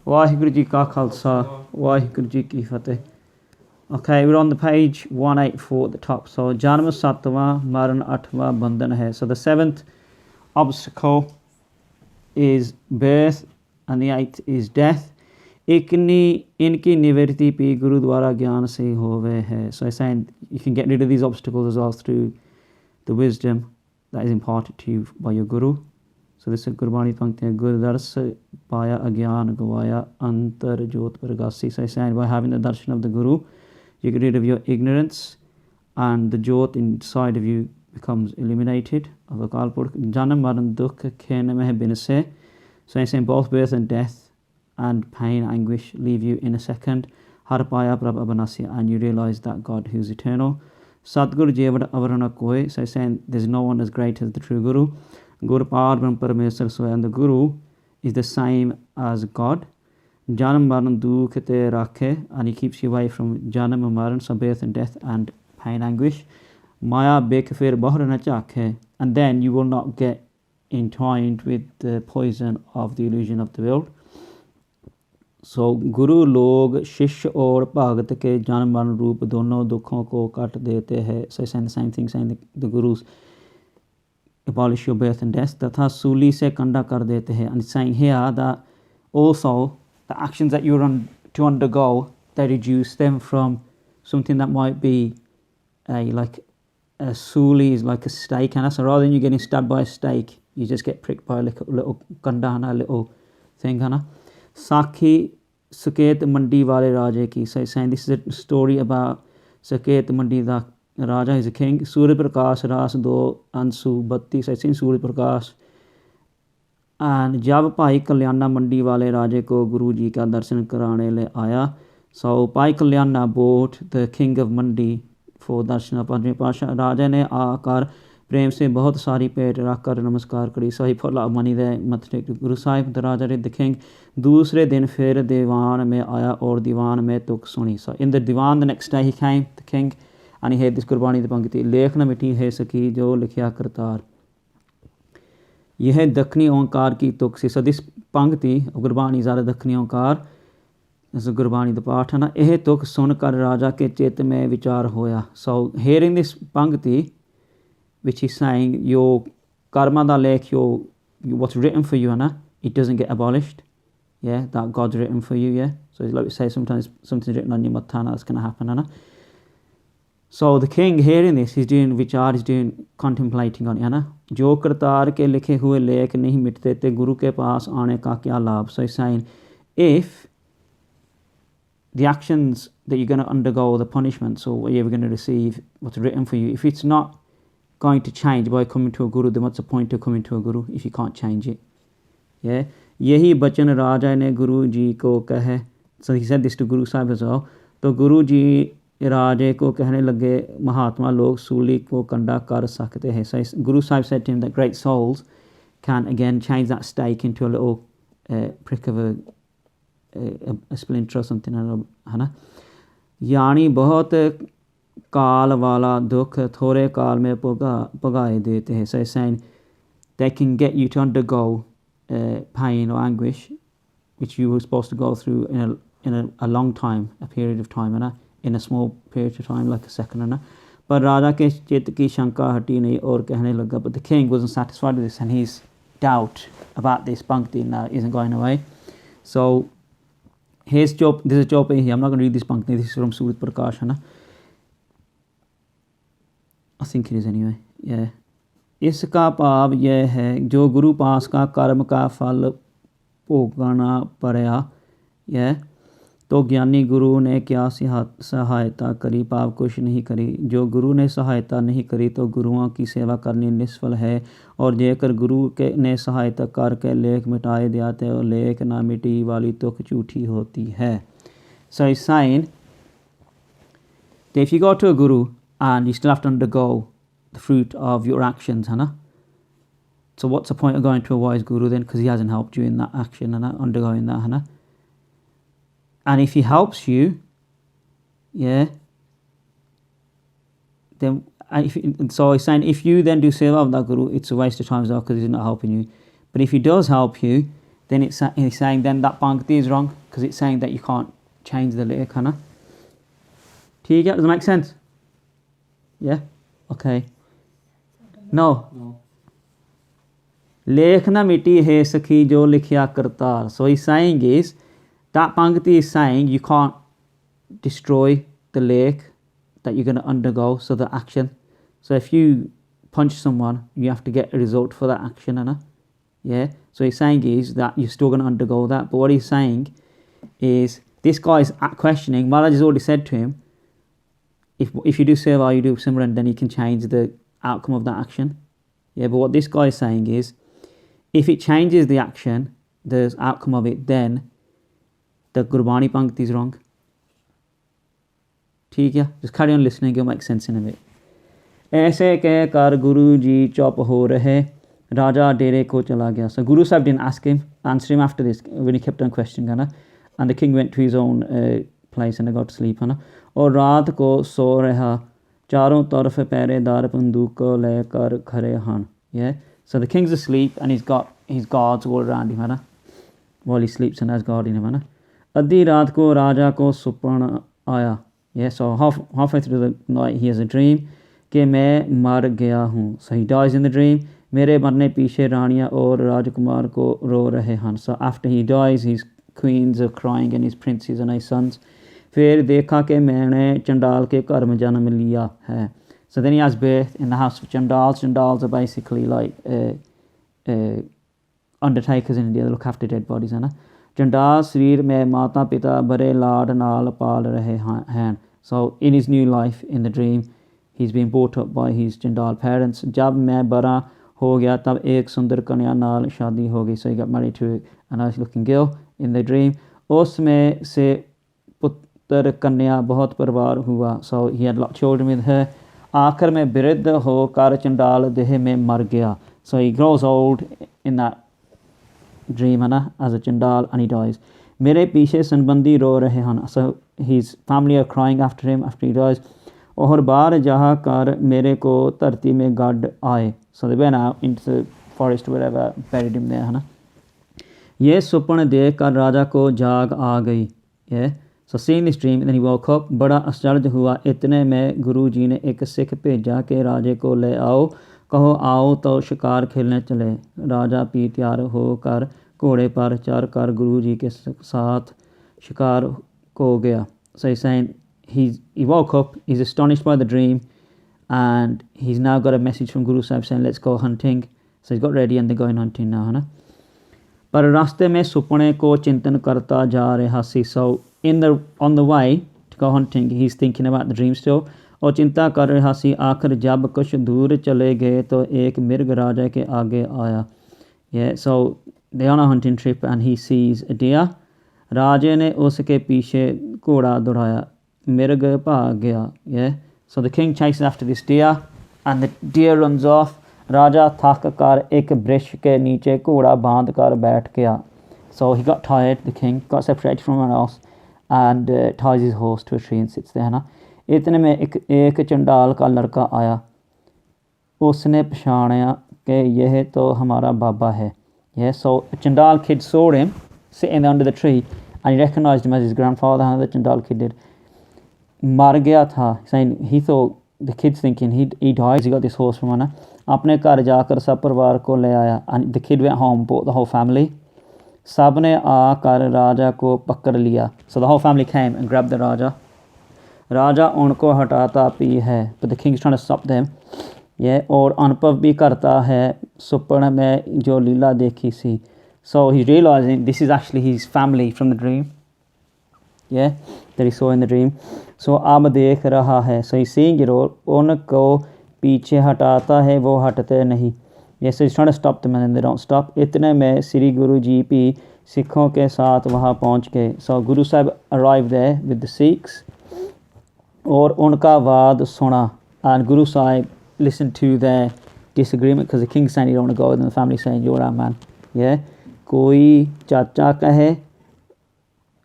Waheguru Ji Ka Khalsa, Waheguru Ji Ki Fateh. Okay, we're on the page 184 at the top. So, Janam Satwa, Maran Atwa, Bandhan hai. So, the seventh obstacle is birth, and the eighth is death. Ikni inki nivriti pi Guru Dwara Gyan se hove hai. So, it's saying you can get rid of these obstacles as well through the wisdom that is imparted to you by your Guru. So this is Gurbani Pankti, Gur Dars Paya Agyan Gavaya Antar Jot Pragasi. So he's saying by having the darshan of the Guru, you get rid of your ignorance, and the Jot inside of you becomes illuminated. Of Akal Purkh, Janam Maran Dukh Khen Meh Binase. So he's saying both birth and death and pain, anguish leave you in a second. Har Paya Prabh Abanasi, and you realize that God who's eternal. Satgur Jevad Avarana Koi. So he's saying there's no one as great as the true Guru. Guru Parvan Paramesar, so and the Guru is the same as God. Janam Maran Dukh Te Rakhe, and he keeps you away from Janam Maran, so birth and death and pain, anguish. Maya Bekafir Bahrana Chakhe, and then you will not get entwined with the poison of the illusion of the world. So Guru log Shish or Bhagat ke Janam Maran Roop dono dukhon ko kat dete hai. So he's saying the same thing, saying the Gurus abolish your birth and death, tatha suli se kanda kar dete hai. And it's saying here that also the actions that you're to undergo, they reduce them from something that might be like a suli is like a stake, and so rather than you getting stabbed by a stake, you just get pricked by a little kanda, a little thing. Sakhi Saket Mandi Wale Raja ki. So he's saying this is a story about Saket Mandi, the Raja is a king. Surya Prakash Ras Do Ansu Batti. So it's in Surya Prakash. And Jab Pai Kalyana Mandi Wale Raja ko Guru Ji ka darshan karane le aaya. So Pai Kalyana bought the king of Mandi for darshan of Panjveem Pasha. Raja ne aakar प्रेम से बहुत सारी पेट रख कर नमस्कार करी. So he put a lot of money there, Guru Sahib, the Raja did, the king. दूसरे दिन फिर दीवान में आया और दीवान में तुक सुनी. So in the divan the next day he came, the king, and he heard this Gurbani the Pankti. लेख न मिटी है सकी जो लिखिया करतार, यह दखनी ओंकार की तुक सी. So this Pankti of Gurbani is out of Dakhni Onkar. This is Gurbani the पाठ है ना. यह तुक सुन कर राजा के चित्त में विचार होया. So hearing this Pankti, which is saying your karma da lekh, your what's written for you, it doesn't get abolished. Yeah, that God's written for you. Yeah, so like we say, sometimes something's written on your matana, that's going to happen. So the king hearing this, he's doing vichar, he's doing contemplating on it. Jo kartar ke likhe hue lekh nahi mitte te guru ke paas aane ka kya labh. So he's saying, if the actions that you're going to undergo, the punishment, so what you're going to receive, what's written for you, if it's not going to change by coming to a guru, then what's the point of coming to a guru if you can't change it? Yeah, यही बचन राजा ने गुरु जी को कहे. So he said this to Guru Sahib as well. तो गुरु जी राजे को कहने लगे, महात्मा लोग सूली को कंडा कर सकते हैं. So Guru Sahib said to him that great souls can again change that stake into a little prick of a splinter or something, है ना. यानी बहुत काल वाला दुख थोड़े काल में पगाए देते हैं. So he's saying they can get you to undergo pain or anguish which you were supposed to go through in a long time, a period of time, in a small period of time, like a second. But राजा के चित्त की शंका हटी नहीं और कहने लगा. But the king wasn't satisfied with this, and his doubt about this Pankti now isn't going away. So here's Jop. This is Jop here. I'm not going to read this Pankti. This is from Surya Prakash. I think it is anyway. Yeah. इसका भाव यह है जो गुरु पास का कर्म का फल भोगना पड़ा. यह तो ज्ञानी गुरु ने क्या सहायता करी, पाव कुछ नहीं करी. जो गुरु ने सहायता नहीं करी तो गुरुओं की सेवा करनी निष्फल है. और जेकर गुरु के ने सहायता करके लेख मिटाए दिया तो लेख ना मिटी वाली तुक झूठी होती है. So he's saying that if you go to a guru and you still have to undergo the fruit of your actions, so what's the point of going to a wise guru then, because he hasn't helped you in that action, undergoing that, and if he helps you, yeah, then so he's saying if you then do seva of that guru, it's a waste of time as well, because he's not helping you. But if he does help you, then he's saying then that pankti is wrong because it's saying that you can't change the lake, है ना? ठीक है? Does that make sense? Yeah? Okay. No. लेख ना मिटी है सखी जो लिखिया Kartar. So he's saying is, that pankti is saying you can't destroy the lake that you're going to undergo, so the action. So if you punch someone, you have to get a result for that action, है ना? Yeah? So he's saying is that you're still going to undergo that. But what he's saying is, this guy is questioning, Maharaj has already said to him, if you do seva, you do Simran, then you can change the outcome of that action. Yeah, but what this guy is saying is, if it changes the action, the outcome of it, then the Gurbani Pankti is wrong. ठीक है? Just carry on listening, it'll make sense in a bit. ऐसे कह कर गुरु जी चुप हो रहे, राजा डेरे को चला गया. So Guru Sahib didn't answer him after this, when he kept on questioning, है ना? And the king went to his own place and got to sleep, है ना? और रात को सो रहा, चारों तरफ पहरेदार बंदूक को लेकर खड़े हन. Yeah? So the king's asleep and he's got his guards all around him, है ना? While he sleeps and has guarding him, है ना? अद्धी रात को राजा को सुपन आया. Yeah, so halfway through the night he has a dream कि मैं मर गया हूँ. So he dies in the dream. मेरे मरने पीछे रानियाँ और राजकुमार को रो रहे हैं. So after he dies, his queens are crying and his princes and his sons. फिर देखा कि मैंने चंडाल के घर में जन्म लिया है. So then he has birth in the house of Chandals. Chandals are basically like undertakers in India. They look after dead bodies, है ना? चंडाल शरीर में माता पिता बड़े लाड नाल पाल रहे हैं. So in his new life, in the dream, he's been brought up by his Chandal parents. जब मैं बड़ा हो गया तब एक सुंदर कन्या नाल शादी हो गई. So he got married to a nice looking girl in the dream. उसमें से पुत्र कन्या बहुत परिवार हुआ. So he had a lot of children with her. आखिर में वृद्ध होकर चंडाल देह में मर गया. So he grows old in that dream, है ना, as a Chandal, and he dies. मेरे पीछे संबंधी रो रहे हैं. So his family are crying after him after he dies. और बाहर जहाँ कर मेरे को धरती में गाड़ आए. So they went out into the forest or wherever, buried him there, है ना? ये स्वप्न देख कर राजा को जाग आ गई. Yeah? So seeing this dream, and then he woke up. बड़ा आश्चर्य हुआ. इतने में गुरु जी ने एक सिख भेजा कि राजे को ले आओ, कहो आओ तो शिकार खेलने चले. राजा भी तैयार होकर घोड़े पर चढ़ कर गुरु जी के साथ शिकार को गया. So he's saying he woke up, he's astonished by the dream, and he's now got a message from Guru Sahib saying let's go hunting. So he's got ready and they're going hunting now, है ना? पर रास्ते में सुपने को चिंतन करता जा रहा सी. So on the way to go hunting, he's thinking about the dream still. और चिंता कर रहा सी. आखिर जब कुछ दूर चले गए तो एक मिर्ग राजा के आगे आया. Yeah, so they're on a hunting trip and he sees a deer. राजे ने उसके पीछे घोड़ा दौड़ाया. मिर्ग भाग गया. Yeah, so the king chases after this deer and the deer runs off. राजा थक कर एक वृक्ष के नीचे घोड़ा बांध कर बैठ गया. So he got tired, the king got separated from everyone else and ties his horse to a tree and sits there, है ना? इतने में एक चंडाल का लड़का आया. उसने पहचाना कि यह तो हमारा बाबा है. Yeah, so a Chandal kid saw him sitting under the tree and he recognized him as his grandfather. How the Chandal kid did. मर गया था, saying he thought, the kid's thinking he died. He got this horse from Anna. अपने घर जाकर सब परिवार को ले आया. And the kid went home, brought the whole family. सब ने आकर राजा को पकड़ लिया. So the whole family came and grabbed the Raja. राजा उनको हटाता भी है. But the king's trying to stop them. Yeah, और अनुभव भी करता है सुपन में जो लीला देखी सी. So he's realizing this is actually his family from the dream. Yeah, that he saw in the dream. So अब देख रहा है. So he's seeing it all. उनको पीछे हटाता है, वो हटते नहीं. Yes, so he's trying to stop them and then they don't stop. इतने में श्री गुरु जी भी सिखों के साथ वहाँ पहुँच गए. So Guru Sahib arrived there with the Sikhs और उनका वाद सुना. And Guru Sahib listened to their disagreement because the king saying you don't want to go with them, the family saying you're our man. Yeah, कोई चाचा कहे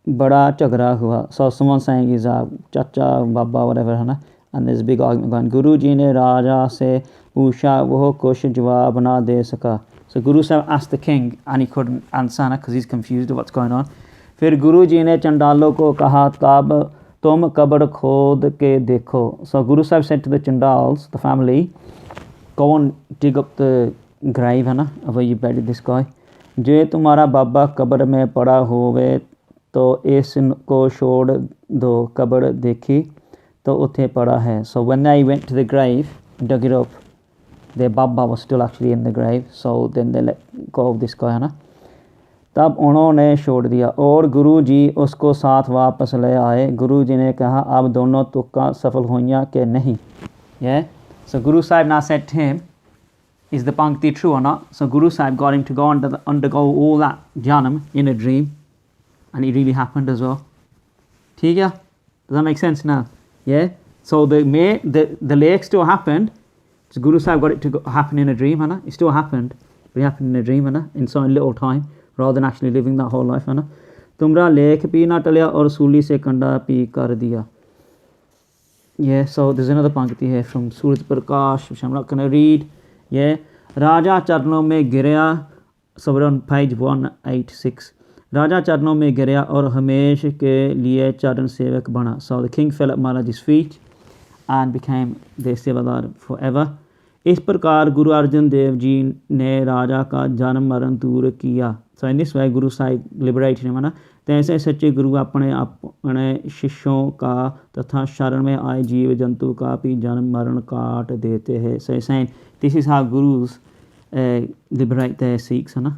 बड़ा झगड़ा हुआ. So someone saying is चाचा बाबा whatever, है ना? And there's a big argument going. गुरु जी ने राजा से पूछा, वो कुछ जवाब ना दे सका. So So Guru Sahib asked the king and he couldn't answer because he's confused of what's going on. फिर गुरु जी ने चंडालों को कहा तब तुम कब्र खोद के देखो. So Guru Sahib said to the Chandals, the family, go and dig up the grave, है ना, where you buried this guy. जे तुम्हारा बाबा कब्र में पड़ा होवे तो इसको छोड़ दो, कब्र देखी तो उत्थे पड़ा है. So when they went to the grave, dug it up, their Baba was still actually in the grave. So then they let go of this guy, है ना. तब उन्होंने छोड़ दिया और गुरु जी उसको साथ वापस ले आए. गुरु जी ने कहा अब दोनों तुक्का सफल हुईयां कि नहीं. Yeah. So Guru Sahib now said to him, is the Pankti true or not? So Guru Sahib got him to go undergo all that Janam in a dream, and it really happened as well. ठीक है? Does that make sense now? Yeah. So the lake still happened. So Guru Sahib got it to happen in a dream, है ना? It still happened, but it happened in a dream, है ना? In some little time, rather than actually living that whole life, है ना? तुमरा लेख P ना टलिया और सूली से कंडा पी कर दिया. Yeah. So there's another Pankti here from Surat Prakash, which I'm not going to read. Yeah. राजा चरणों में गिरा. So we're on page 186. राजा चरणों में गिरा और हमेश के लिए चरण सेवक बना. So the king fell at Maharaji's feet and became their सेवादार forever. इस प्रकार गुरु अर्जन देव जी ने राजा का जन्म मरण दूर किया. So in this way Guru Sahib liberated him, है ना. तैसे सच्चे गुरु अपने शिष्यों का तथा शरण में आए जीव जंतु का भी जन्म मरण काट देते हैं. So he's saying this is how gurus liberate their Sikhs, है ना.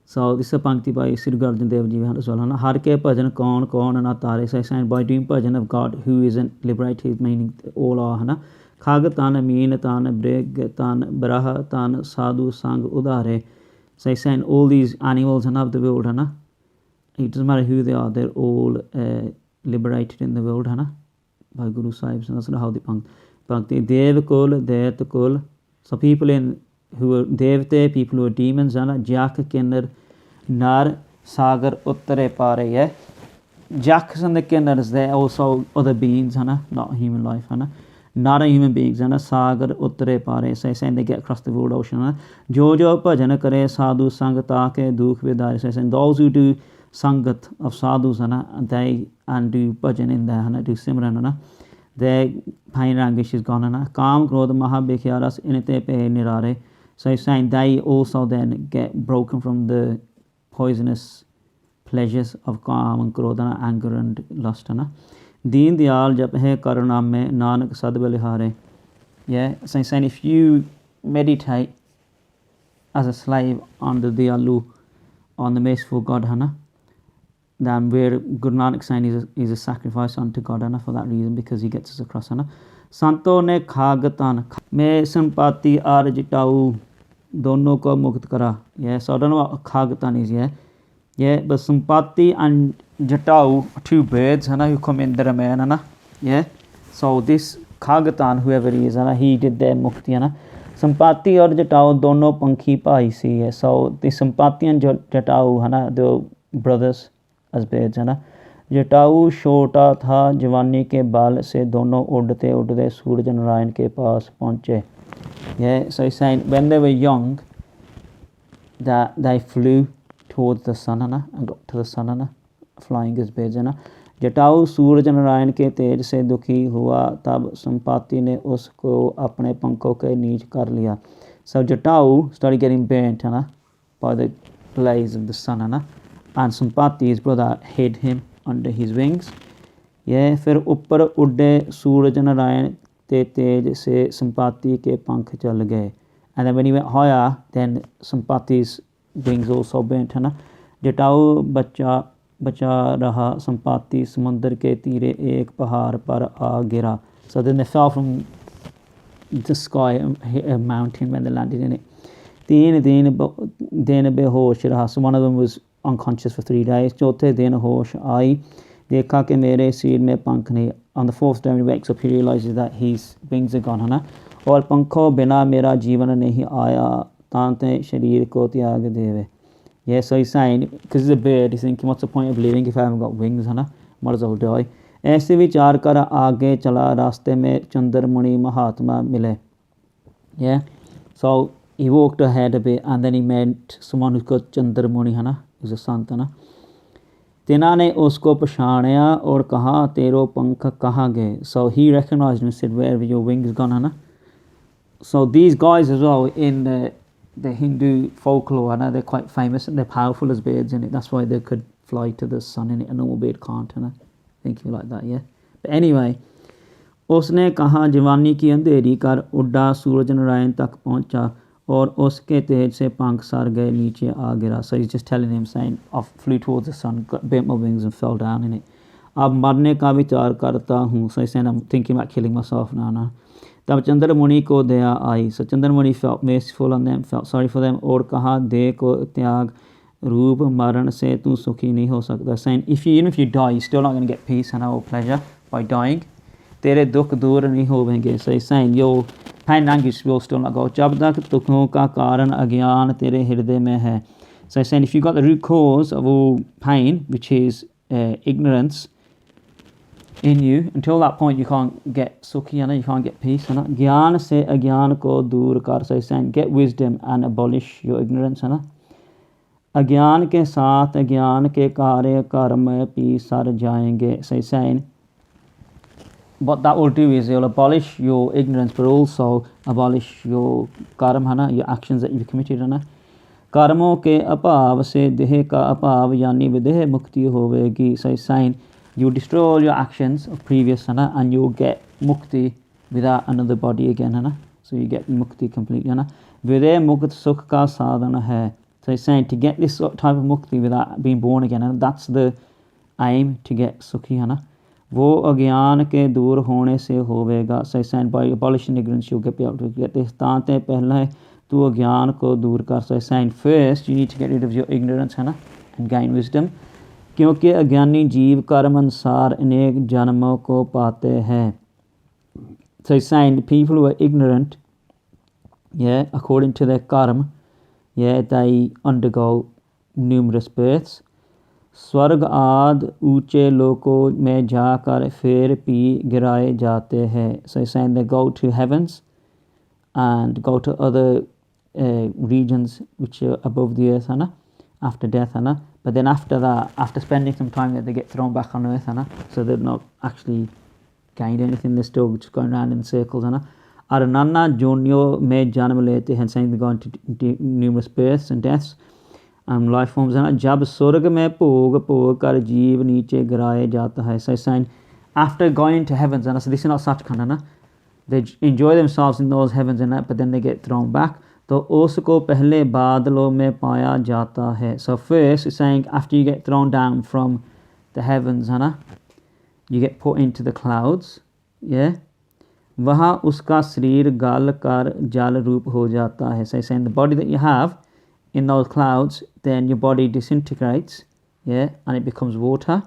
So this is a Pankti by Sri Guru Arjan Dev Ji as well, है ना. हर के भजन कौन कौन ना तारे. So he's saying by doing bhajan of God, who isn't liberated, meaning all are, है ना. खाग तन मीन तन मृग तन ब्रह तन साधु संग उदारे. So he's saying all these animals and of the world, है ना. It doesn't matter who they are, they're all liberated in the world, है ना, by Guru Sahib. So that's how the Pankti. Dev Kul, Det Kul. So people who are Devte, people who are demons, है ना. Jak Kinnar Nar Sagar Uttare Pare. Yeah. Jaks and the Kinnars, they're also other beings, है ना, not human life, है ना. Not a human beings, है ना. Sagar Uttare Pare. So he's saying they get across the world ocean, है ना. Jo jo bhajan kare sadhu sang taake dukh vidare. So he's saying those who do sangat of sadhus, है ना, they and do bhajan in there, है ना, do simran, है ना, their pain and anguish is gone, है ना. Kaam krodh maha bikharas inite pe nirare. So he's saying they also then get broken from the poisonous pleasures of kaam and krodh, anger and lust, है ना. Deen diyal jap hai karnam mein nanak sad balihare. Yeah. So he's saying if you meditate as a slave on the Diyalu, on the merciful God, है ना, then where Guru Nanak saying is a sacrifice unto God, है ना, for that reason, because he gets us across, है ना. संतों ने खागतान में संपत्ति और जटाऊ दोनों को मुक्त करा. Yeah, so I don't know what खागतान is. Yeah, but Sampati and Jatau are two birds, है ना, who come in the Ramayana, है ना. Yeah, so this Khagatan, whoever he is, है ना, he did their mukti, है ना. Sampati और जटाऊ दोनों पंखी भाई सी है. So the Sampati and जटाऊ, है ना, the brothers as birds, है ना. जटाऊ छोटा था जवानी के बाल से दोनों उड़ते उड़ते सूरज नारायण के पास पहुँचे. Yeah, so he's saying when they were young that they flew towards the sun, है ना, and got to the sun, है ना, flying as birds, है ना. जटाऊ सूरज नारायण के तेज से दुखी हुआ तब संपाति ने उसको अपने पंखों के नीच कर लिया. So Jatau started getting burnt, है ना, by the blaze of the sun, है ना, and Sampati, his brother, hid him under his wings. Yeah, फिर ऊपर उड़े सूरज नारायण ते तेज से संपाति के पंख जल गए. And then when he went higher, then Sampati's wings also burnt, है ना. जटाऊ बचा रहा, संपाति समुद्र के तीरे एक पहाड़ पर आ गिरा. So then they fell from the sky and hit a mountain when they landed in it. 3 दिन बेहोश रहा. So one of them was unconscious for 3 days. चौथे दिन होश आई, देखा कि मेरे सिर में पंख नहीं. On the 4th day when he wakes up, he realizes that his wings are gone, है ना. और पंखों बिना मेरा जीवन नहीं आया, तांते शरीर को त्याग देवे. Yeah, so he's saying, because he's a bird, he's thinking, what's the point of living if I haven't got wings, है ना, might as well die. ऐसे विचार कर आगे चला, रास्ते में चंद्रमणि महात्मा मिले. Yeah, so he walked ahead a bit and then he met someone who's called Chandramani, है ना, who's a sant, है ना. तिना ने उसको पछाड़या और कहा तेरो पंख कहाँ गए. So he recognized him and said, where have your wings gone, है ना. So these guys as well in the Hindu folklore, I know they're quite famous and they're powerful as birds in it. That's why they could fly to the sun in it. A normal bird can't, है ना. Think you like that, yeah. But anyway, उसने कहा जवानी की अंधेरी कर उड़ा सूरज नारायण तक पहुंचा और उसके तेज से पंख सर गए नीचे आ गिरा. So he's just telling him, saying, I flew towards the sun, got bent my wings and fell down in it. अब मरने का विचार करता हूँ. So he's saying, I'm thinking about killing myself now. तब चंद्रमुनि को दया आई. So Chandramuni felt merciful on them, felt sorry for them. और कहा देह को त्याग रूप मरण से तू सुखी नहीं हो सकता. Saying, even if you die, you're still not going to get peace and or pleasure by dying. तेरे दुख दूर नहीं होंगे. So he's saying, your pain and anguish will still not go. जब तक दुखों का कारण अज्ञान तेरे हृदय में है. So he's saying, if you've got the root cause of all pain, which is ignorance in you, until that point you can't get sukhi, you can't get peace. ज्ञान से अज्ञान को दूर कर. So he's saying, get wisdom and abolish your ignorance. अज्ञान के साथ अज्ञान के कार्य कर्म भी सर जाएंगे. So he's saying, what that will do is it will abolish your ignorance, but also abolish your karma, your actions that you've committed. कर्मों के अभाव से देह का अभाव यानी विदेह मुक्ति होवेगी. So he's saying, you destroy all your actions of previous and you'll get mukti without another body again. So you get mukti completely. विदेह मुक्त सुख का साधन है. So he's saying, to get this type of mukti without being born again, and that's the aim, to get sukhi. वो अज्ञान के दूर होने से होवेगा. So he's saying, by abolishing ignorance you'll be able to get this. तांते पहले तू अज्ञान को दूर कर. So he's saying, first you need to get rid of your ignorance and gain wisdom. क्योंकि अज्ञानी जीव कर्म अनुसार अनेक जन्मों को पाते हैं. So he's saying, people who are ignorant, according to their karma, they undergo numerous births. स्वर्ग आदि ऊंचे लोकों में जाकर फिर भी गिराए जाते हैं. So he's saying they go to heavens and go to other regions which are above the earth, after death, but then after that, after spending some time there, they get thrown back on earth, so they've not actually gained anything. They're still just going around in circles. और नाना जोनियों में जन्म लेते हैं. Saying they go into numerous births and deaths. Life forms. जब स्वर्ग में भोग भोग कर जीव नीचे गिराए जाता है. So saying, after going into heavens, so this is not Sachkhand, they enjoy themselves in those heavens but then they get thrown back. तो उसको पहले बादलों में पाया जाता है. So first it's saying, after you get thrown down from the heavens, you get put into the clouds. वहाँ उसका शरीर गल कर जल रूप हो जाता है. So saying, the body that you have in those clouds, then your body disintegrates, and it becomes water.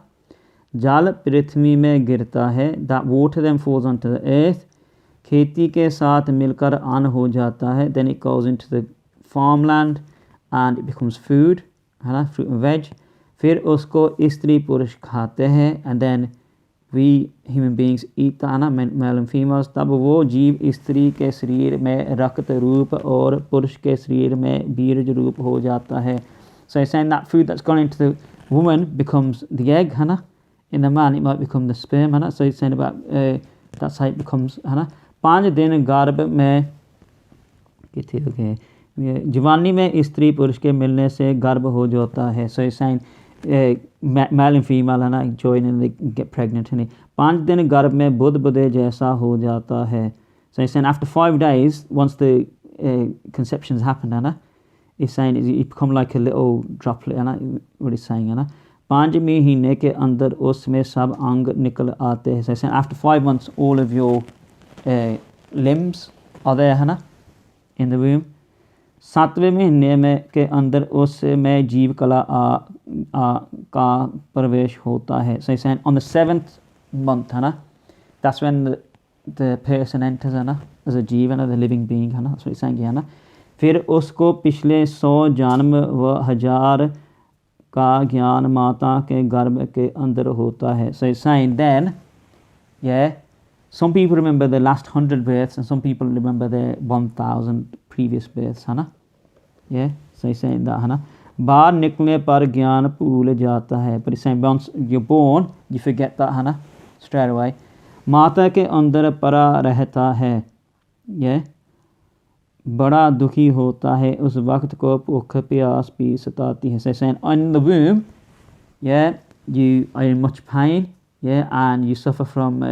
जल पृथ्वी में गिरता है. That water then falls onto the earth. खेती के साथ मिलकर अन्न हो जाता है. Then it goes into the farmland and it becomes food, fruit and veg. फिर उसको स्त्री पुरुष खाते हैं, and then we human beings eat that, male and females. तब वो जीव स्त्री के शरीर में रक्त रूप और पुरुष के शरीर में बीज रूप हो जाता है. So he's saying that food that's gone into the woman becomes the egg, in the man it might become the sperm. So he's saying about that's how it becomes. 5 दिन गर्भ में कितने हो गए जवानी में स्त्री पुरुष के मिलने से गर्भ हो जाता है. So he's saying male and female join and they get pregnant. 5 दिन गर्भ में बुध बुधे जैसा हो जाता है. So he's saying after 5 days, once the conceptions happened, he's saying you become like a little droplet. What he's saying, 5 महीने के अंदर उसमें सब अंग निकल आते हैं. So he's saying after 5 months all of your limbs are there, in the womb. 7वें महीने में के अंदर उसमें जीव कला का प्रवेश होता है. So he's saying on the 7th month, that's when the person enters, as a जीव, the living being, that's what he's saying. फिर उसको पिछले 100 जन्म व 1000 का ज्ञान माता के गर्भ के अंदर होता है. So he's saying then, some people remember the last 100 births and some people remember the 1000 previous births, है ना. Yeah, so he's saying that, है ना. बाहर निकलने पर ज्ञान भूल जाता है. But he's saying once you're born, you forget that, है ना, straight away. माता के अंदर पड़ा रहता है. Yeah, बड़ा दुखी होता है उस वक्त को भूख प्यास भी सताती है. So he's saying in the womb, yeah, you are in much pain, yeah, and you suffer from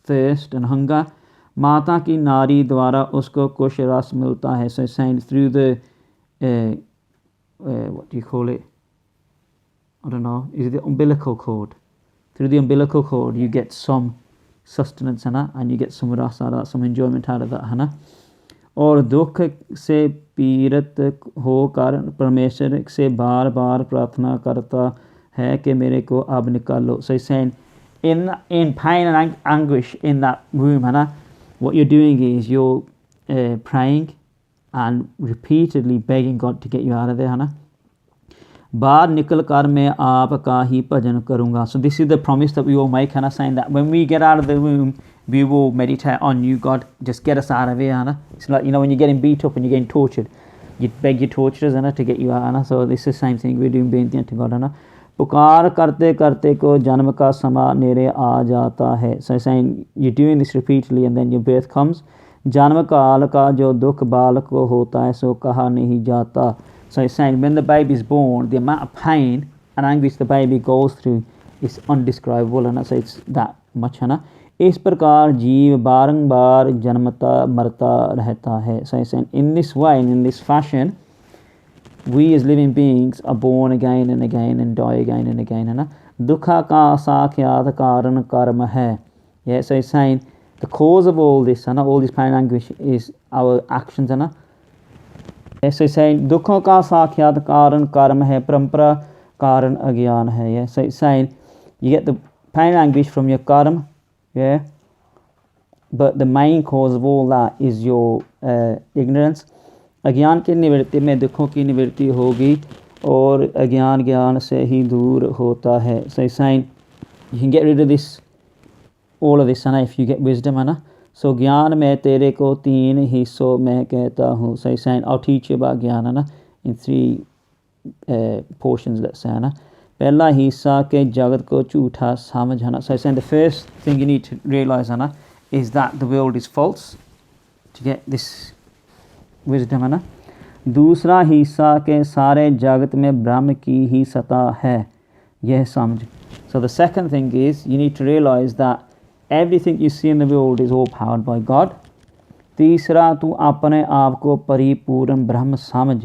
thirst and hunger. माता की नारी द्वारा उसको कुछ रस मिलता है. So he's saying through the what do you call it? I don't know. Is it the umbilical cord? Through the umbilical cord, you get some sustenance, है ना, and you get some rasa out of that, some enjoyment out of that, है ना. और दुख से पीड़ित होकर परमेश्वर से बार बार प्रार्थना करता है कि मेरे को अब निकालो. So he's saying in pain and anguish in that womb, है ना, what you're doing is you're praying and repeatedly begging God to get you out of there, है ना. बाहर निकल कर मैं आपका ही भजन करूँगा. So this is the promise that we all make, है ना, saying that when we get out of the womb, we will meditate on you, God, just get us out of here, है ना. It's like, you know, when you're getting beat up and you're getting tortured, you beg your torturers, है ना, to get you out, है ना. So this is the same thing we're doing, being to God, है ना. पुकार करते करते को जन्म का समा नेरे आ जाता है. So saying you're doing this repeatedly and then your birth comes. जन्म काल का जो दुख बालक को होता है सो कहा नहीं जाता. So he's saying when the baby is born, the amount of pain and anguish the baby goes through is undescribable, and so it's that much, है ना. इस प्रकार जीव बारंबार जन्मता मरता रहता है. So he's saying in this way and in this fashion, we as living beings are born again and again and die again and again, है ना. दुखा का साख्यात कारण कर्म है. Yeah, so he's saying the cause of all this, है ना, all this pain and anguish is our actions, है ना. So he's saying दुखों का साख्यात कारण कर्म है, परंपरा कारण अज्ञान है. Yeah, so he's saying you get the pain and anguish from your karma, yeah, but the main cause of all that is your ignorance. अज्ञान की निवृत्ति में दुखों की निवृत्ति होगी और अज्ञान ज्ञान से ही दूर होता है. So he's saying you can get rid of this, all of this, है ना, if you get wisdom, है ना. So ज्ञान में तेरे को 3 हिस्सों में कहता हूँ. So he's saying I'll teach you about ज्ञान, है ना, in 3 portions, let's say, है ना. पहला हिस्सा के जगत को झूठा समझ, है ना. So he's saying the first thing you need to realize, है ना, is that the world is false, to get this wisdom, है ना. दूसरा हिस्सा के सारे जगत में ब्रह्म की ही सत्ता है, यह समझ. So the second thing is you need to realize that everything you see in the world is all powered by God. तीसरा, तू अपने आप को परिपूर्ण ब्रह्म समझ.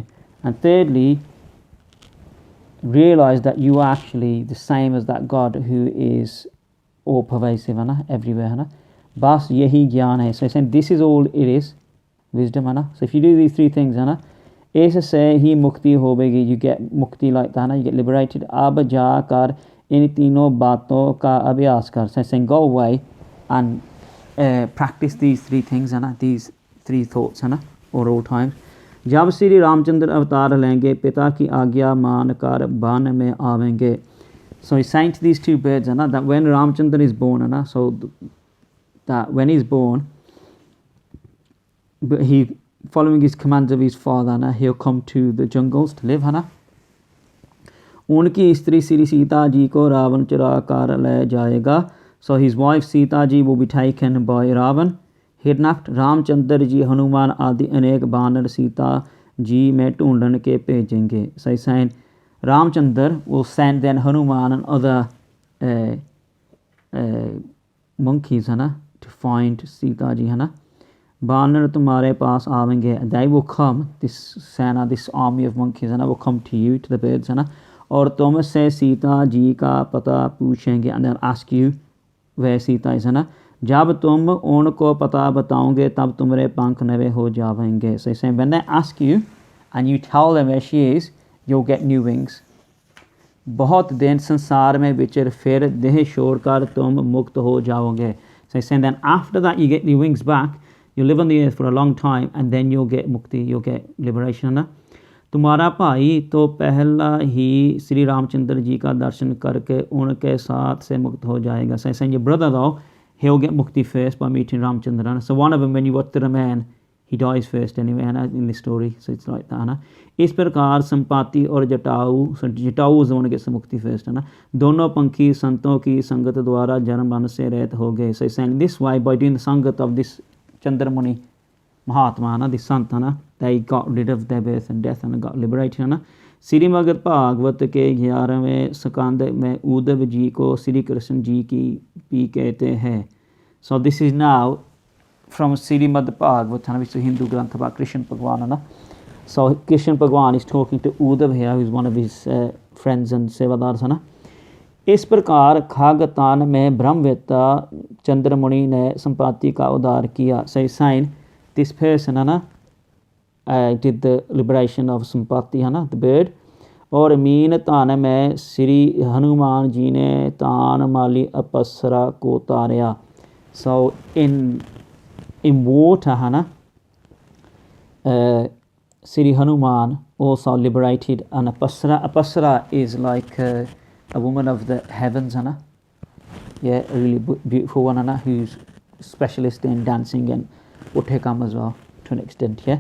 And thirdly, realize that you are actually the same as that God who is all pervasive, है ना, everywhere, है ना. बस यही ज्ञान है. So he's saying this is all it is, wisdom, है ना. So if you do these 3 things, है ना, इससे ही मुक्ति होगी. You get मुक्ति like that, है ना, you get liberated. अब जाकर इन तीनों बातों का अभ्यास कर. So he's saying go away and practice these 3 things, है ना, these 3 thoughts, है ना, or all times. जब श्री रामचंद्र अवतार लेंगे पिता की आज्ञा मान कर वन में आवेंगे. So he's saying to these 2 birds, है ना, that when Ramchandra is born, है ना, so that when he's born, but he following his commands of his father, है ना, he'll come to the jungles to live, है ना. उनकी स्त्री श्री सीता जी को रावण चुरा कर ले जाएगा. So his wife Sita ji will be taken by Ravan, kidnapped. Ramchandra ji Hanuman आदि अनेक बानर सीता जी में ढूंढन के भेजेंगे. So he's saying Ramchandra will send then Hanuman and other monkeys, है ना, to find Sita ji, है ना. बानर तुम्हारे पास आवेंगे. They will come, this Sena, this army of monkeys, है ना, will come to you, to the birds, है ना, और तुमसे सीता जी का पता पूछेंगे. And they'll ask you where Sita is, है ना. जब तुम उनको पता बताओगे तब तुम्हारे पंख नवे हो जाएंगे. So he's saying when they ask you and you tell them where she is, you'll get new wings. बहुत दिन संसार में विचर फिर देह छोड़कर तुम मुक्त हो जाओगे. So he's saying then after that you get the wings back, you live on the earth for a long time and then you'll get mukti, you'll get liberation, है ना. तुम्हारा भाई तो पहला ही श्री रामचंद्र जी का दर्शन करके उनके साथ से मुक्त हो जाएगा. So he's saying your brother though, he'll get mukti first by meeting Ramchandra. So one of them, when you watch the Ramayana, he dies first anyway, in this story. So it's like that. इस प्रकार संपाति और जटाऊ, so जटाऊ is the one who gets the mukti first. दोनों पंखी संतों की संगत द्वारा जन्म मरण से रहित हो गए. So he's saying this way, by doing the sangat of this Chandramani Mahatma, this sant, they got rid of their birth and death and got liberated. Shrimad Bhagavat के 11वें स्कंद में उद्धव जी को श्री कृष्ण जी की पी कहते हैं. So this is now from Srimad Bhagavatam, which is a Hindu granth about Krishna Bhagwan. So Krishna Bhagwan is talking to Uddhav here, who is one of his friends and sevadars. इस प्रकार खागतान में ब्रह्मवेत्ता चंद्रमुनि ने संपाति का उद्धार किया. So he's saying this person did the liberation of Sampati, the bird. और mean तान में श्री हनुमान जी ने तान माली अपसरा को तारया. So in water, Sri Hanuman also liberated an apasara. Apasara is like a woman of the heavens, yeah, a really beautiful one, who's specialist in dancing and utthekam as well to an extent, yeah.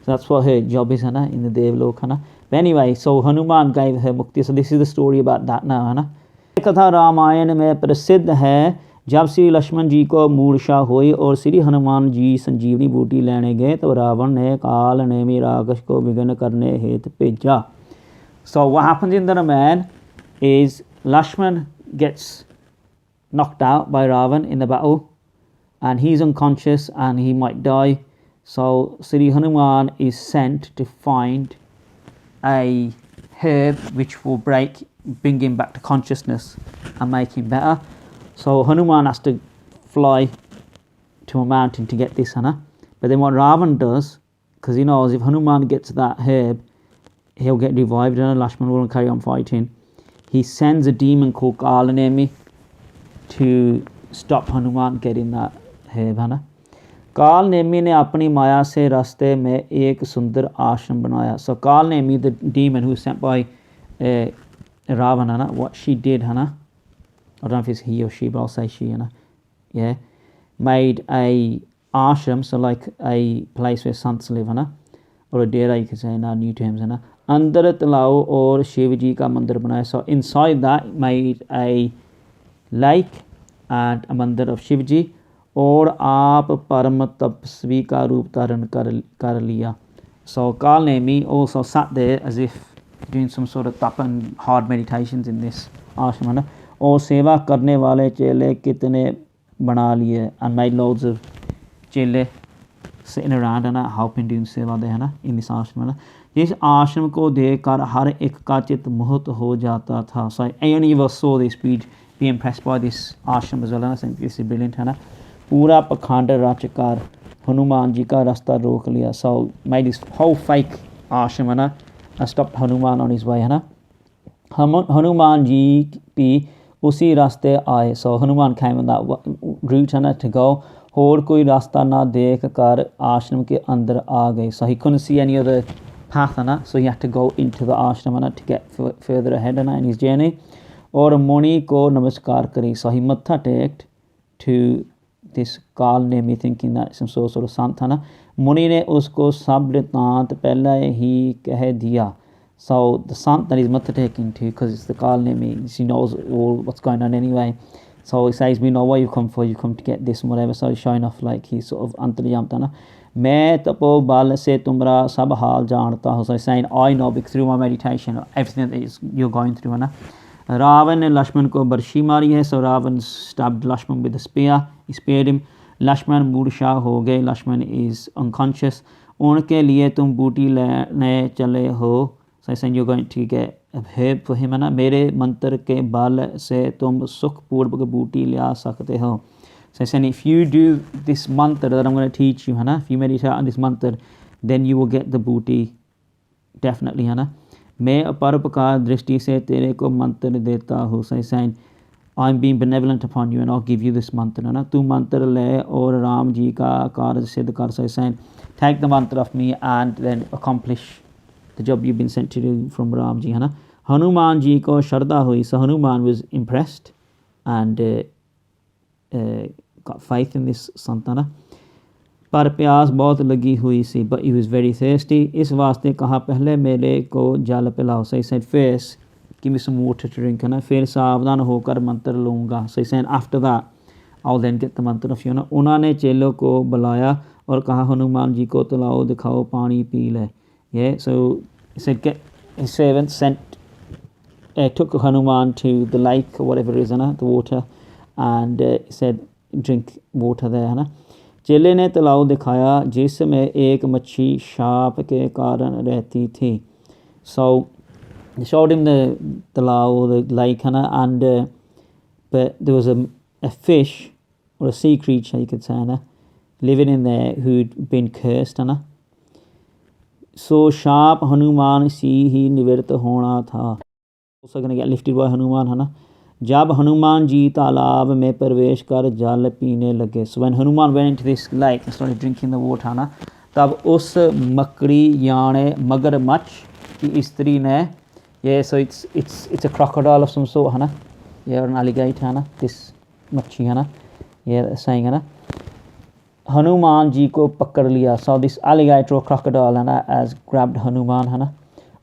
So that's what her job is, in the Devloka. But anyway, so Hanuman gave her mukti. So this is the story about that now, कथा रामायण में प्रसिद्ध है. जब श्री लक्ष्मण जी को मूर्छा हुई और श्री हनुमान जी संजीवनी बूटी लेने गए तो रावण ने काल नेमी राक्षस को विघ्न करने हेतु भेजा. So what happens in the Ramayana is Lakshman gets knocked out by Ravan in the battle and he's unconscious and he might die. So Sri Hanuman is sent to find a herb which will bring him back to consciousness and make him better. So Hanuman has to fly to a mountain to get this, but then what Ravan does, because he knows if Hanuman gets that herb, he'll get revived and Lakshman will carry on fighting. He sends a demon called Kalanemi to stop Hanuman getting that herb. Kalanemi ने अपनी माया से रास्ते में एक सुंदर आश्रम बनाया. So Kalanemi, the demon who was sent by Ravana, what she did, I don't know if it's he or she, but I'll say she, yeah, made a ashram, so like a place where sants live, or a dera, you could say in our new terms, अंदर तलाव और शिव जी का मंदिर बनाया. So inside that made a lake and a mandir of Shiv ji. और आप परम तपस्वी का रूप धारण कर लिया. So Kalanemi also sat there as if doing some sort of tapa and hard meditations in this ashram. और सेवा करने वाले चेले कितने बना लिए, and made loads of चेले sitting around helping doing seva there in this ashram. इस आश्रम को देखकर हर एक का चित्त मोहित हो जाता था. So any of us saw this, we'd be impressed by this ashram as well. I think this is brilliant. पूरा पखंड रचकर हनुमान जी का रास्ता रोक लिया. So made this whole fake ashram and stopped Hanuman on his way. Hanuman ji भी उसी रास्ते आए. So Hanuman came on that route to go. और कोई रास्ता ना देख कर आश्रम के अंदर आ गए. So he couldn't see any other path, so he had to go into the ashram to get further ahead in his journey. और मुनि को नमस्कार करी. So he matha टेक्ड to this Kalanemi, thinking that some sort of sant. मुनि ने उसको सब वृत्तांत पहले ही कह दिया. So the sant that he's matha taking to, because it's the Kalanemi, she knows all what's going on anyway. So he says, we know what you come for, you come to get this and whatever. So he's showing off like he's sort of antaryamta. मैं तपो बल से तुम्हारा सब हाल जानता हूँ. So he's saying, I know because through my meditation everything that you're going through. Ravan ने लक्ष्मण को बरशी मारी है. So Ravan stabbed Lakshman with a spear. He speared him. Lakshman मूर्छा हो गए. Lakshman is unconscious. उनके लिए तुम बूटी लेने चले हो. So he's saying you're going to get a herb for him. मेरे मंत्र के बल से तुम सुखपूर्वक बूटी ले आ सकते हो. So he's saying if you do this mantra that I'm going to teach you, if you meditate on this mantra, then you will get the booty definitely. मैं परोपकार दृष्टि से तेरे को मंत्र देता हूँ. So he's saying I'm being benevolent upon you and I'll give you this mantra. तू मंत्र ले और राम जी का कार्य सिद्ध कर. So he's saying take the mantra of me and then accomplish the job you've been sent to do from Ram ji. Hanuman ji को श्रद्धा हुई. So Hanuman was impressed and got faith in this sant है ना। पर प्यास बहुत लगी हुई सी, but he was very thirsty, इस वास्ते कहा पहले मेरे को जल पिलाओ। So he said first give me some water to drink है ना, फिर सावधान होकर मंत्र लूँगा। So he said after that I'll then get the mantra of you। उन्होंने चेलों को बुलाया और कहा हनुमान जी को तलाओ दिखाओ पानी पी ले। Yeah, so he said get his servant sent took Hanuman to the lake or whatever it is, the water, and he said drink water there है ना। चेले ने तलाव दिखाया जिसमें एक मच्छी शाप के कारण रहती थी। So they showed him the तलाव or the lake है ना, and but there was a fish or a sea creature you could say है ना, living in there who'd been cursed है ना। So शाप हनुमान सी ही निवृत्त होना था, also going to get lifted by Hanuman है ना। जब हनुमान जी तालाब में प्रवेश कर जल पीने लगे, so when Hanuman went into this lake and started drinking the water है ना, तब उस मकड़ी यानी मगरमच्छ की स्त्री ने, yeah, so it's a crocodile of some sort है ना, yeah, or an alligator है ना, this मच्छी है ना, yeah, saying है ना, हनुमान जी को पकड़ लिया। So this alligator or crocodile है ना has grabbed हनुमान है ना,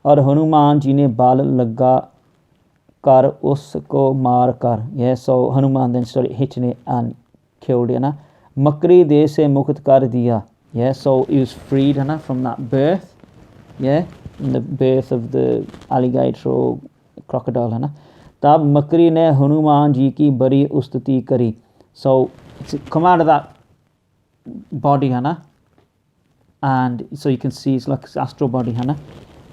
और हनुमान जी ने बाल लगा कर उसको मार कर, yeah, so Hanuman then started hitting it and killed it है ना। मकड़ी देह से मुक्त कर दिया, yeah, so he was freed है ना from that birth, yeah, from the birth of the alligator or crocodile है ना। तब मकड़ी ने हनुमान जी की बड़ी स्तुति करी, so it's come out of that body है ना, and so you can see it's like astral body है ना,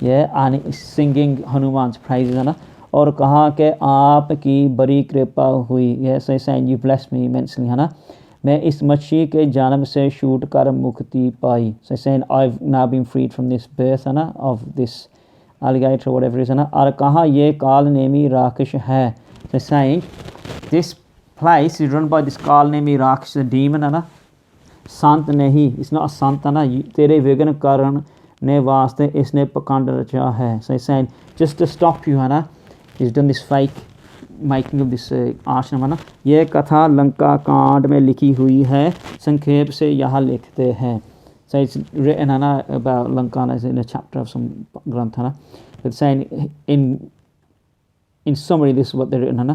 yeah, and it's singing Hanuman's praises है ना, और कहा कि आपकी बड़ी कृपा हुई, yeah, so he's saying you blessed me immensely है ना। मैं इस मच्छी के जन्म से छूट कर मुक्ति पाई, so he's saying I've now been freed from this birth है ना, of this alligator or whatever it is है ना। और कहा ये काल नेमी राक्षस है, so he's saying this place is run by this काल नेमी राक्षस, a demon है ना, संत नहीं, it's not a sant है ना, तेरे विघ्न कारण ने वास्ते इसने पखंड रचा है। So he's saying just to stop you है ना, he's done this fake making of this आश्रम है ना। ये कथा लंका कांड में लिखी हुई है, संक्षेप से यहाँ लिखते हैं। So it's written है ना about Lanka as in a chapter of some ग्रंथ है ना, but saying in summary this is what they're written है ना।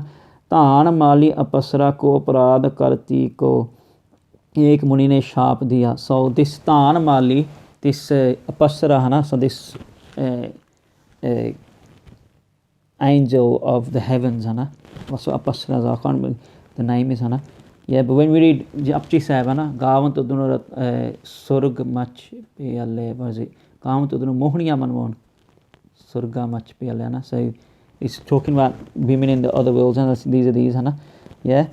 तान माली अपसरा को अपराध करती को एक मुनि ने शाप दिया। So this तान माली, this अपसरा है ना, so this angel of the heavens है ना, also Apsara, I can't remember the name is है ना, yeah, but when we read Japji Sahib है ना, गावन तो दोनों स्वर्ग मच प्याले वज़ी, गावन तो दोनों मोहनिया मनमोहन स्वर्गा मच प्याले है ना। So it's talking about women in the other worlds and these are these है ना, yeah,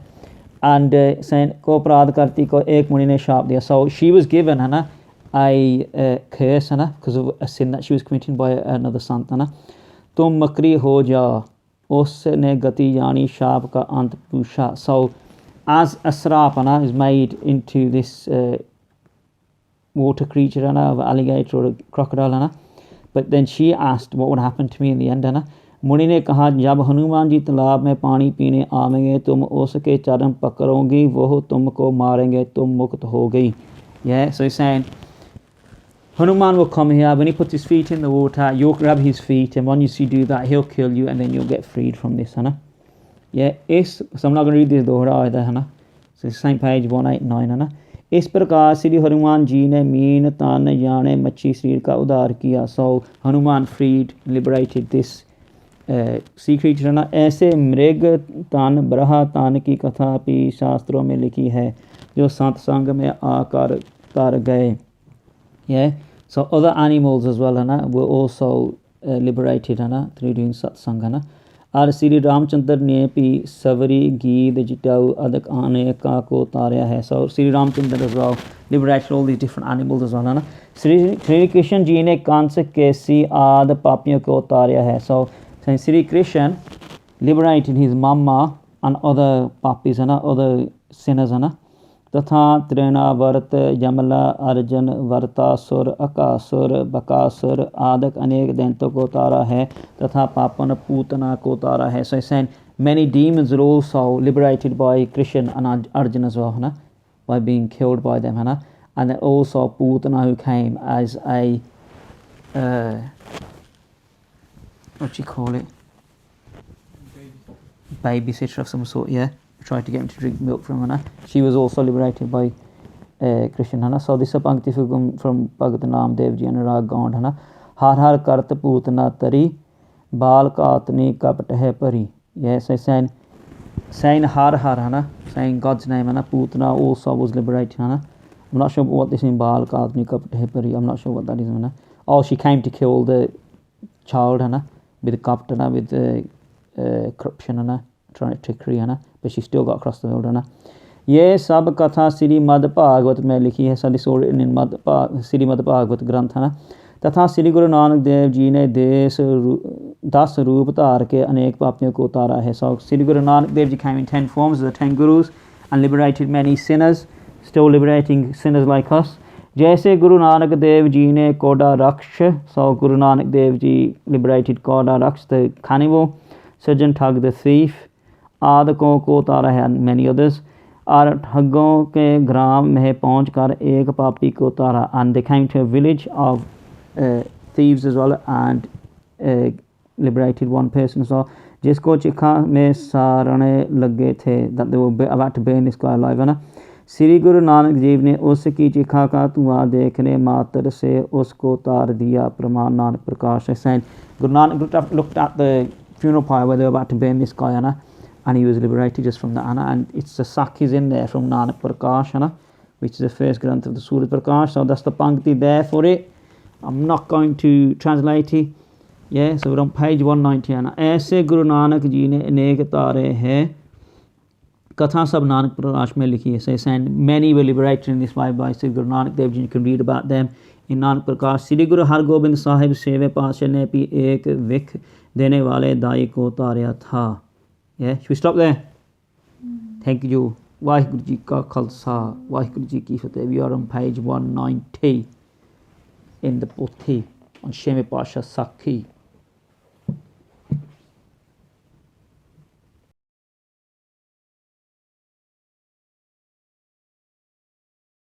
and saying को अपराध करती को एक मुनि ने शाप दिया। So she was given है ना a curse है ना, because of a sin that she was committing by another sant है ना। तुम मकरी हो जा, उसने गति यानी शाप का अंत पूछा। So as a srap है ना is made into this water creature है ना, of alligator or a crocodile है ना, but then she asked what would happen to me in the end है ना। मुनि ने कहा जब हनुमान जी तालाब में पानी पीने आवेंगे तुम उसके चरण पकड़ोगी, वह तुमको मारेंगे, तुम मुक्त हो गई। Yeah, so he's saying Hanuman will come here, when he puts his feet in the water, you'll grab his feet, and once you do that, he'll kill you, and then you'll get freed from this, है ना। Yeah, so I'm not going to read this दोहरा either, है ना। So it's same page 189 है ना। इस प्रकार श्री हनुमान जी ने मीन तन याने मच्छी शरीर का उद्धार किया। So Hanuman freed, liberated this sea creature है ना। ऐसे मृग तन ब्रहा तन की कथा भी शास्त्रों में लिखी है, जो सत्संग में आकर तर गए। Yeah, so other animals as well है ना, were also liberated है ना through doing satsang है ना। और श्री रामचंद्र ने भी सवरी गीत जिटाऊ अदक आने का को तारा है। So Shri Ramchandra as well liberated all these different animals as well है ना। श्री कृष्ण जी ने कंस केसी आदि पापियों को तारा है। So Shri Krishna liberated his mama and other papis है ना, other sinners है ना। तथा त्रिणावर्त यमला अर्जुन वर्तासुर अकासुर बकासुर आदि अनेक दैत्यों को तारा है, तथा पापन पूतना को तारा है। So he's saying many demons are also liberated by Krishna and Arjuna as well है ना, by being killed by them, है ना. And then also Putana, who came as a what do you call it? Babysitter of some sort, yeah. Tried to get him to drink milk from her. She was also liberated by Krishna, है ना. So this is Pankti from Bhagat Namdev Ji and Rag Gond, है ना. Har har kart Putana tari, bal katni kapat hai pari. Yes, I saying har har, है ना. Saying God's name, है ना. Putana also was liberated, है ना. I'm not sure what this means, bal katni kapat hai pari. I'm not sure what that is, है ना. Oh, she came to kill the child, है ना, with kapat, है ना, with corruption, है ना, trying to trickery, है ना, but she still got across the world, है ना. ये सब कथा श्रीमद् भागवत में लिखी है. So this all written in Shrimad Bhagavat ग्रंथ, है ना. तथा श्री गुरु नानक देव जी ने 10 रूप धार के अनेक पापियों को उतारा है. So Shri Guru Nanak Dev ji came in 10 forms of the 10 gurus and liberated many sinners, still liberating sinners like us. जैसे गुरु नानक देव जी ने कोड़ा रक्ष, so Guru Nanak Dev Ji liberated कोड़ा रक्ष, the cannibal, सज्जन ठग, the thief, आदकों को उतारा है, and many others. और ठगों के ग्राम में पहुँच कर एक पापी को उतारा, and they came to a village of thieves as well and liberated one person as well. जिसको चिखा में सारने लगे थे, that they were about to burn this guy alive, है ना. श्री गुरु नानक देव ने उसकी चिखा का धुआं देखने मात्र से उसको उतार दिया. प्रमाण नानक प्रकाश है. Saying Guru Nanak looked at the funeral pyre where they were about to burn this guy, Anna, and he was liberated just from that, Anna. And it's the Sakhis in there from Nanak Prakash, Anna, which is the first granth of the Surat Prakash. So that's the Pankti there for it. I'm not going to translate it. Yeah, so we're on page 190, Anna. ऐसे गुरु नानक जी ने अनेक तारे हैं, कथा सब नानक प्रकाश में लिखी है. So saying many were liberated in this way by Sri Guru Nanak Dev Ji. You can read about them in Nanak Prakash. Sri Guru Har Gobind Sahib सेवे पातशाह ने भी एक विख देने वाले दाई को उतारा था. Yeah, should we stop there? Thank you. Waheguru ji का खालसा, वाहिगुरु जी की फतेह. We are on page 190 in the Pothi on Sheme Pasha Sakhi.